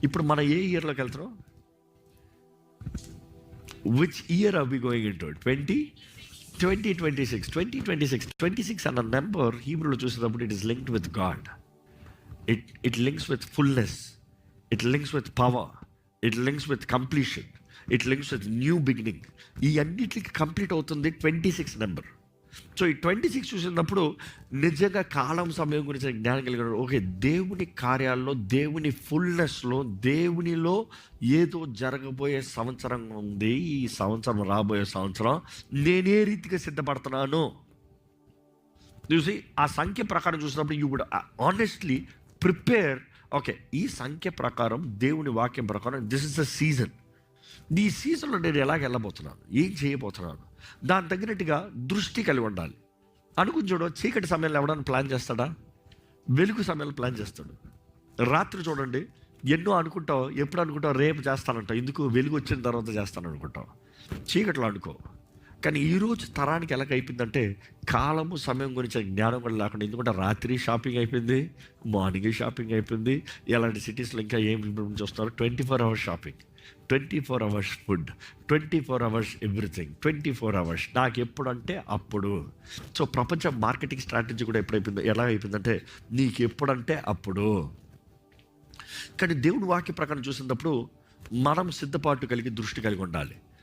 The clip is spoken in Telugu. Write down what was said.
ఇప్పుడు మన ఏ ఇయర్లోకి వెళ్తున్నాం? Which year are we going in to? 2026 అన్న నెంబర్ హీబ్రూలో చూసేటప్పుడు it is linked with God. It links with fullness, it links with power, it links with completion, it links with new beginning. ఈ అన్నిటికి కంప్లీట్ అవుతుంది 26 నెంబర్. సో ఈ 26 చూసినప్పుడు నిజంగా కాలం సమయం గురించి జ్ఞానం కలిగిన, ఓకే, దేవుని కార్యాల్లో, దేవుని ఫుల్నెస్లో, దేవునిలో ఏదో జరగబోయే సంవత్సరం ఉంది. ఈ సంవత్సరం, రాబోయే సంవత్సరం నేనే రీతిగా సిద్ధపడుతున్నాను చూసి ఆ సంఖ్య ప్రకారం చూసినప్పుడు you would honestly prepare. Okay, ఈ సంఖ్య ప్రకారం, దేవుని వాక్యం ప్రకారం దిస్ ఇస్ ద సీజన్. ఈ సీజన్లో నేను ఎలాగ వెళ్ళబోతున్నాను, ఏం చేయబోతున్నాను, దాని తగినట్టుగా దృష్టి కలిగి ఉండాలి. అనుకుని చూడ, చీకటి సమయంలో ఎవడన్నా ప్లాన్ చేస్తాడా? వెలుగు సమయంలో ప్లాన్ చేస్తాడు. రాత్రి చూడండి, ఎన్నో అనుకుంటావు, ఎప్పుడు అనుకుంటావు, రేపు చేస్తానంటావు. ఎందుకు? వెలుగు వచ్చిన తర్వాత చేస్తాను అనుకుంటావు. చీకట్లో అనుకో. కానీ ఈరోజు తరానికి ఎలాగ అయిపోయిందంటే, కాలము సమయం గురించి జ్ఞానం కూడా లేకుండా, ఎందుకంటే రాత్రి షాపింగ్ అయిపోయింది, మార్నింగ్ షాపింగ్ అయిపోయింది. ఎలాంటి సిటీస్లో ఇంకా ఏం ఇంప్రూవ్మెంట్ చూస్తున్నారు? 24 hours shopping, 24 hours food, 24 hours everything, 24 hours నాకు ఎప్పుడంటే అప్పుడు. సో ప్రపంచ మార్కెటింగ్ స్ట్రాటజీ కూడా ఎప్పుడైపోయిందో, ఎలా అయిపోయిందంటే నీకు ఎప్పుడంటే అప్పుడు. కానీ దేవుని వాక్య ప్రకారం చూసినప్పుడు మనం సిద్ధపాటు కలిగి, దృష్టి కలిగి ఉండాలి.